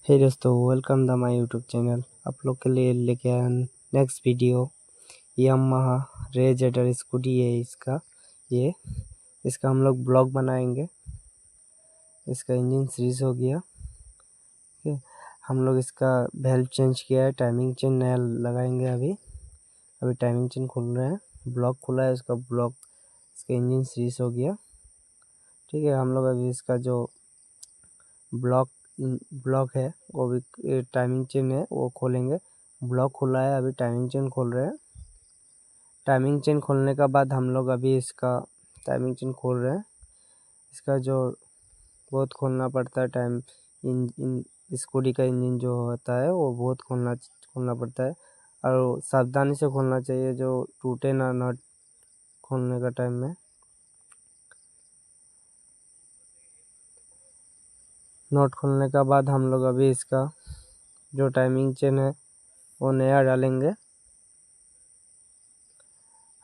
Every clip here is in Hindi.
हे दोस्तों, welcome the my YouTube channel. आप लोग के लिए लेके आया नेक्स्ट वीडियो। यामाहा रेजेडर स्कूटी है इसका हम लोग ब्लॉग बनाएंगे। इसका इंजन सीरीज हो गया। ठीक है, हम लोग इसका वेल्व चेंज किया है, टाइमिंग चेन नया लगाएंगे। अभी टाइमिंग चेन खोल रहे हैं, ब्लॉक खुला है इसका ब्लॉक। इसका इंजन सीरीज हो गया। ठीक है, हम लोग अभी इसका जो ब्लॉक है वो भी टाइमिंग चेन है वो खोलेंगे। ब्लॉक खुला है, अभी टाइमिंग चेन खोल रहे हैं। टाइमिंग चेन खोलने का बाद हम लोग अभी इसका टाइमिंग चेन खोल रहे हैं। इसका जो बहुत खोलना पड़ता है टाइम इन स्कूटी का इंजन जो होता है वो बहुत खोलना पड़ता है और सावधानी से खोलना चाहिए, जो टूटे ना नट खोलने का टाइम में। नट खोलने का बाद हम लोग अभी इसका जो टाइमिंग चेन है वो नया डालेंगे।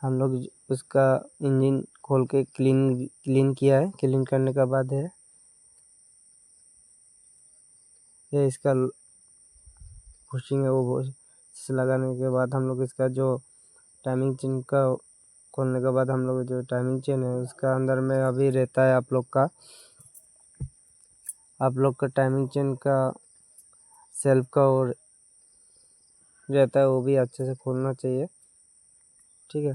हम लोग उसका इंजन खोल के क्लीन किया है। क्लीन करने का बाद है ये इसका पुशिंग है वो लगाने के बाद हम लोग इसका जो टाइमिंग चेन का खोलने के बाद हम लोग जो टाइमिंग चेन है उसका अंदर में अभी रहता है आप लोग का टाइमिंग चेन का सेल्फ का और रहता है, वो भी अच्छे से खोलना चाहिए। ठीक है,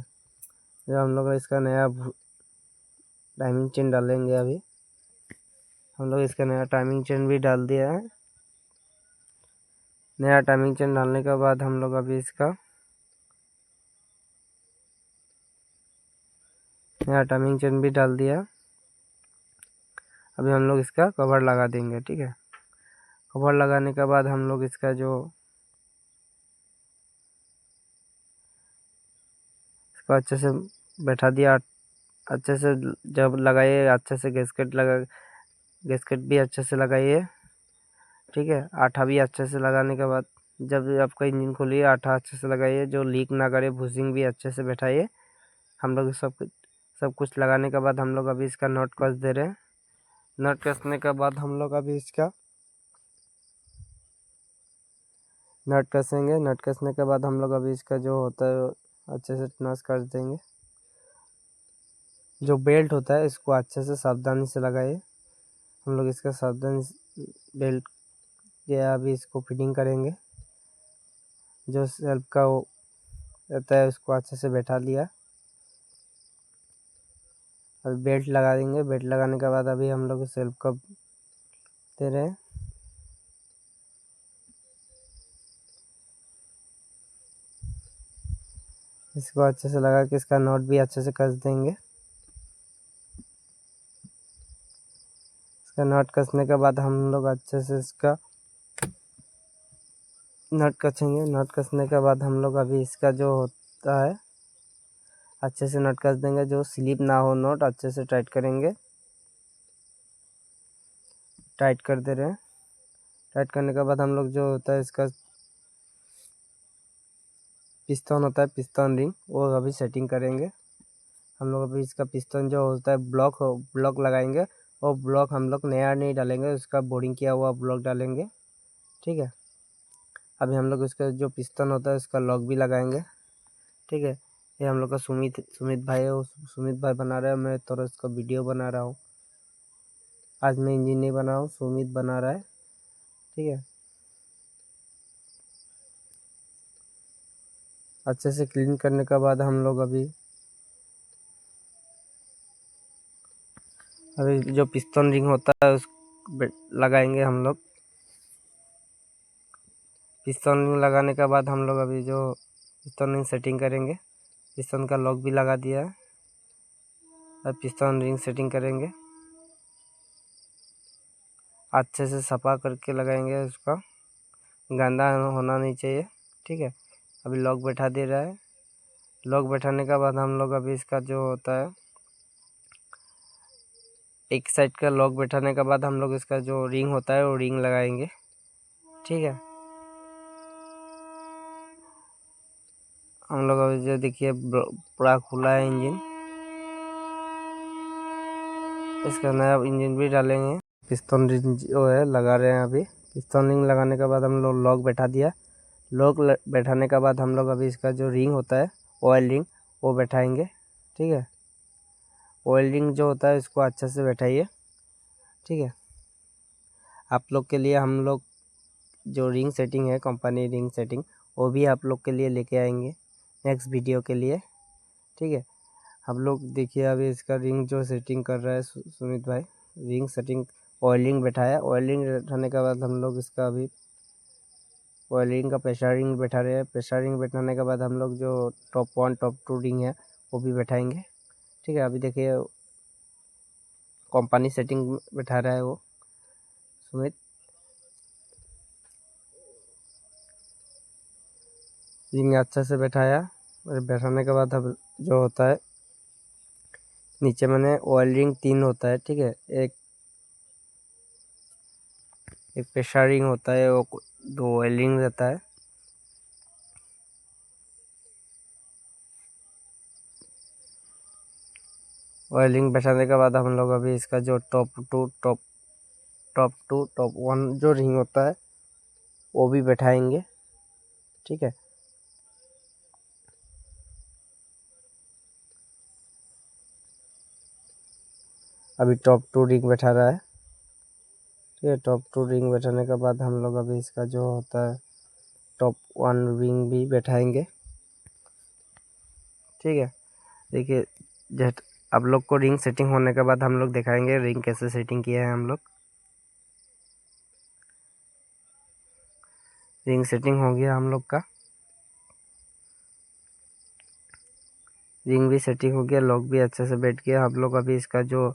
जब हम लोग इसका नया टाइमिंग चेन डालेंगे। अभी हम लोग इसका नया टाइमिंग चेन भी डाल दिया है। नया टाइमिंग चेन डालने के बाद हम लोग अभी इसका नया टाइमिंग चेन भी डाल दिया। अभी हम लोग इसका कवर लगा देंगे। ठीक है, कवर लगाने के बाद हम लोग इसका जो इसको अच्छे से बैठा दिया। अच्छे से जब लगाइए, अच्छे से गैसकेट भी अच्छे से लगाइए। ठीक है, आठा भी अच्छे से लगाने के बाद जब आपका इंजन खोलिए आठा अच्छे से लगाइए, जो लीक ना करे। बुशिंग भी अच्छे से बैठाइए। हम लोग सब कुछ लगाने के बाद हम लोग अभी इसका नट कस दे रहे हैं। नट कसने के बाद हम लोग अभी इसका नट कसेंगे। नट कसने के बाद हम लोग अभी इसका जो होता है अच्छे से नस कर देंगे। जो बेल्ट होता है इसको अच्छे से सावधानी से लगाइए। हम लोग इसका सावधानी बेल्ट या अभी इसको फिटिंग करेंगे। जो सेल्फ का वो रहता है उसको अच्छे से बैठा लिया। अभी बेल्ट लगा देंगे। बेल्ट लगाने के बाद अभी हम लोग सेल्फ का दे रहे हैं। इसको अच्छे से लगा के इसका नॉट भी अच्छे से कस देंगे। इसका नट कसने के बाद हम लोग अच्छे से इसका नट कसेंगे। नट कसने के बाद हम लोग अभी इसका जो होता है अच्छे से नट कस देंगे। जो स्लिप ना हो नट अच्छे से टाइट करेंगे। टाइट कर दे रहे हैं। टाइट करने के बाद हम लोग जो होता है इसका पिस्टन होता है, पिस्टन रिंग, वो अभी सेटिंग करेंगे। हम लोग अभी इसका पिस्टन जो होता है ब्लॉक लगाएंगे। वो ब्लॉक हम लोग नया नहीं डालेंगे, उसका बोरिंग किया हुआ ब्लॉक डालेंगे। ठीक है, अभी हम लोग इसका जो पिस्टन होता है उसका लॉक भी लगाएंगे। ठीक है, ये हम लोग का सुमित भाई है, वो सुमित भाई बना रहा है। मैं थोड़ा इसका वीडियो बना रहा हूँ। आज मैं इंजन नहीं बना रहा हूँ, सुमित बना रहा है। ठीक है, अच्छे से क्लीन करने के बाद हम लोग अभी जो पिस्टन रिंग होता है उस लगाएंगे हम लोग। पिस्टन रिंग लगाने के बाद हम लोग अभी जो पिस्टन रिंग सेटिंग करेंगे। पिस्टन का लॉक भी लगा दिया है। अब पिस्टन रिंग सेटिंग करेंगे। अच्छे से सफा करके लगाएंगे, उसका गंदा होना नहीं चाहिए। ठीक है, अभी लॉक बैठा दे रहा है। लॉक बैठाने के बाद हम लोग अभी इसका जो होता है एक साइड का लॉक बैठाने के बाद हम लोग इसका जो रिंग होता है वो रिंग लगाएंगे। ठीक है, हम लोग अभी जो देखिए पूरा खुला है इंजन। इसका नया इंजन भी डालेंगे। पिस्टन रिंग जो है लगा रहे हैं अभी। पिस्टन रिंग लगाने के बाद हम लोग लॉक बैठा दिया। लॉक बैठाने के बाद हम लोग अभी इसका जो रिंग होता है ऑयल रिंग वो बैठाएंगे। ठीक है, ऑयल रिंग जो होता है इसको अच्छे से बैठाइए। ठीक है, आप लोग के लिए हम लोग जो रिंग सेटिंग है कंपनी रिंग सेटिंग वो भी आप लोग के लिए लेके आएंगे नेक्स्ट वीडियो के लिए। ठीक है, आप लोग देखिए अभी इसका रिंग जो सेटिंग कर रहा है सुमित भाई, रिंग सेटिंग ऑयलिंग बैठाया। ऑयलिंग बैठाने के बाद हम लोग इसका अभी ऑयलिंग का प्रेशर रिंग बैठा रहे हैं। प्रेशर रिंग बैठाने के बाद हम लोग जो टॉप 1 टॉप 2 रिंग है वो भी बैठाएंगे। ठीक है, अभी देखिए कंपनी सेटिंग बैठा रहा है वो सुमित। रिंग अच्छे से बैठाया और बैठाने के बाद अब जो होता है नीचे मैंने ऑयल रिंग 3 होता है। ठीक है, एक प्रेशर रिंग होता है, वो 2 ऑयल रिंग रहता है। ऑयल रिंग बैठाने के बाद हम लोग अभी इसका जो टॉप 1 जो रिंग होता है वो भी बैठाएंगे। ठीक है, अभी टॉप 2 रिंग बैठा रहा है। ठीक है, टॉप 2 रिंग बैठाने के बाद हम लोग अभी इसका जो होता है टॉप 1 रिंग भी बैठाएंगे। ठीक है, देखिए जस्ट आप लोग को रिंग सेटिंग होने के बाद हम लोग दिखाएंगे रिंग कैसे सेटिंग किया है हम लोग। रिंग सेटिंग हो गया हम लोग का, रिंग भी सेटिंग हो गया, लॉक भी अच्छे से बैठ गया। हम लोग अभी इसका जो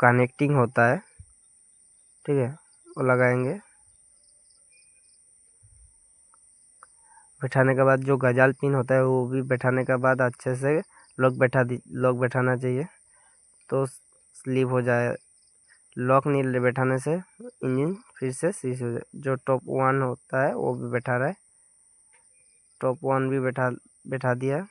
कनेक्टिंग होता है ठीक है वो लगाएंगे। बैठाने के बाद जो गजाल पिन होता है वो भी बैठाने के बाद अच्छे से लॉक बैठाना चाहिए तो स्लिप हो जाए। लॉक नहीं बैठाने से इंजन फिर से सीज हो जाए। जो टॉप 1 होता है वो भी बैठा रहा है, टॉप 1 भी बैठा दिया।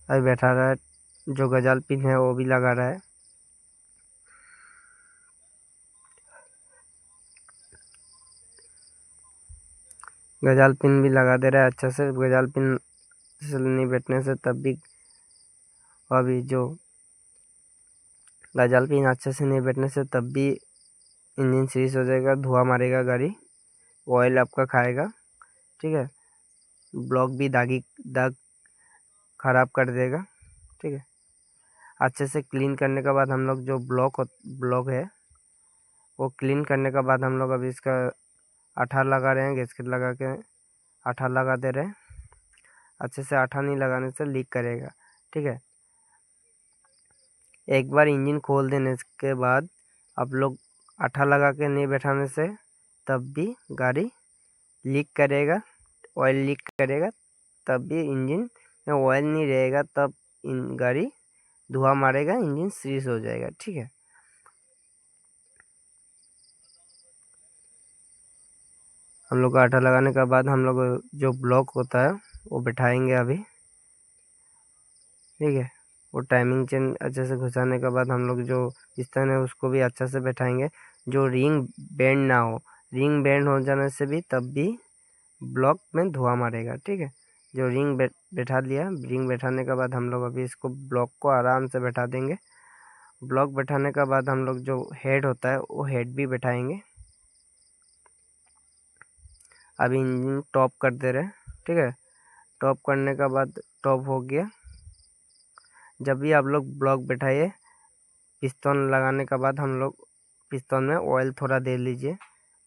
अभी बैठा रहा है, जो गजाल पिन है वो भी लगा रहा है। गजाल पिन भी लगा दे रहा है अच्छे से। गजाल पिन से नहीं बैठने से तब भी अभी जो गजाल पिन अच्छे से नहीं बैठने से तब भी इंजन सीज हो जाएगा, धुआं मारेगा गाड़ी, ऑयल आपका खाएगा। ठीक है, ब्लॉक भी दाग खराब कर देगा। ठीक है, अच्छे से क्लीन करने के बाद हम लोग जो ब्लॉक है वो क्लीन करने के बाद हम लोग अभी इसका आठा लगा रहे हैं, गैसकेट लगा के आठा लगा दे रहे हैं। अच्छे से आठा नहीं लगाने से लीक करेगा। ठीक है, एक बार इंजन खोल देने के बाद आप लोग आठा लगा के नहीं बैठाने से तब भी गाड़ी लीक करेगा, ऑयल लीक करेगा। तब भी इंजन में ऑयल नहीं रहेगा तब गाड़ी धुआं मारेगा, इंजन सीज हो जाएगा। ठीक है, हम लोग का आटा लगाने के बाद हम लोग जो ब्लॉक होता है वो बैठाएंगे अभी। ठीक है, वो टाइमिंग चेन अच्छे से घुसाने के बाद हम लोग जो पिस्टन है उसको भी अच्छे से बैठाएंगे, जो रिंग बेंड ना हो। रिंग बेंड हो जाने से भी तब भी ब्लॉक में धुआं मारेगा। ठीक है, जो रिंग बैठा लिया, रिंग बैठाने के बाद हम लोग अभी इसको ब्लॉक को आराम से बैठा देंगे। ब्लॉक बैठाने के बाद हम लोग जो हेड होता है वो हेड भी बैठाएंगे। अभी इंजन टॉप कर दे रहे हैं। ठीक है, टॉप करने के बाद टॉप हो गया। जब भी आप लोग ब्लॉक बैठाइए, पिस्टन लगाने के बाद हम लोग पिस्टन में ऑयल थोड़ा दे लीजिए,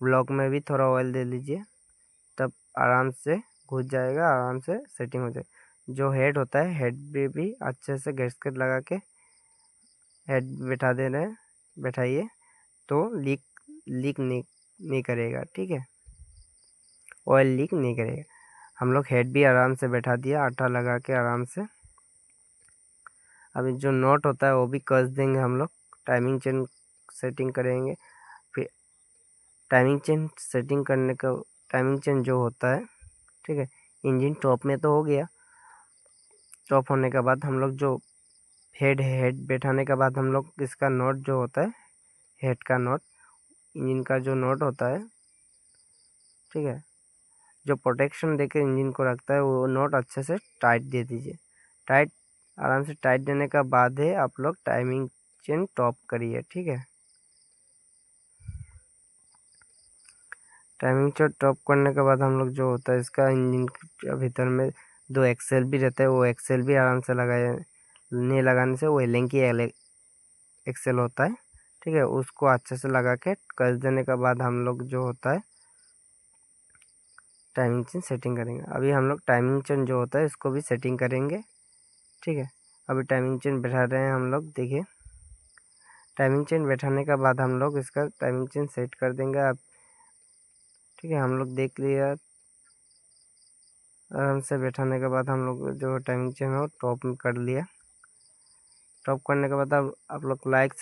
ब्लॉक में भी थोड़ा ऑयल दे लीजिए, तब आराम से घुस जाएगा, आराम से सेटिंग हो जाएगा। जो हेड होता है हेड पे भी अच्छे से गैसकेट लगा के हेड बैठा दे रहे हैं, बैठाइए तो लीक नहीं करेगा। ठीक है, ऑयल लीक नहीं करेगा। हम लोग हेड भी आराम से बैठा दिया आटा लगा के आराम से। अभी जो नॉट होता है वो भी कस देंगे हम लोग, टाइमिंग चेन सेटिंग करेंगे। फिर टाइमिंग चेन सेटिंग करने का टाइमिंग चेन जो होता है ठीक है, इंजन टॉप में तो हो गया। टॉप होने के बाद हम लोग जो हेड बैठाने के बाद हम लोग इसका नॉट जो होता है, हेड का नॉट, इंजन का जो नॉट होता है, ठीक है, जो प्रोटेक्शन देकर इंजन को रखता है, वो नॉट अच्छे से टाइट दे दीजिए। टाइट, आराम से टाइट देने का बाद है आप लोग टाइमिंग चेन टॉप करिए, ठीक है। टाइमिंग चेन टॉप करने के बाद हम लोग जो होता है इसका इंजन के भीतर में 2 एक्सेल भी रहता है, वो एक्सेल भी आराम से नहीं लगाने से वो एलेंकी एक्सेल होता है, ठीक है, उसको अच्छे से लगा के कस देने के बाद हम लोग जो होता है टाइमिंग चेन सेटिंग करेंगे। अभी हम लोग टाइमिंग चेन जो होता है इसको भी सेटिंग करेंगे, ठीक है। अभी टाइमिंग चेन बैठा रहे हैं हम लोग, देखिए टाइमिंग चेन बैठाने के बाद हम लोग इसका टाइमिंग चेन सेट कर देंगे आप, ठीक है। हम लोग देख लिया, आराम से बैठाने के बाद हम लोग जो टाइमिंग चेन हो टॉप में कर लिया। टॉप करने के बाद अब आप लोग लाइक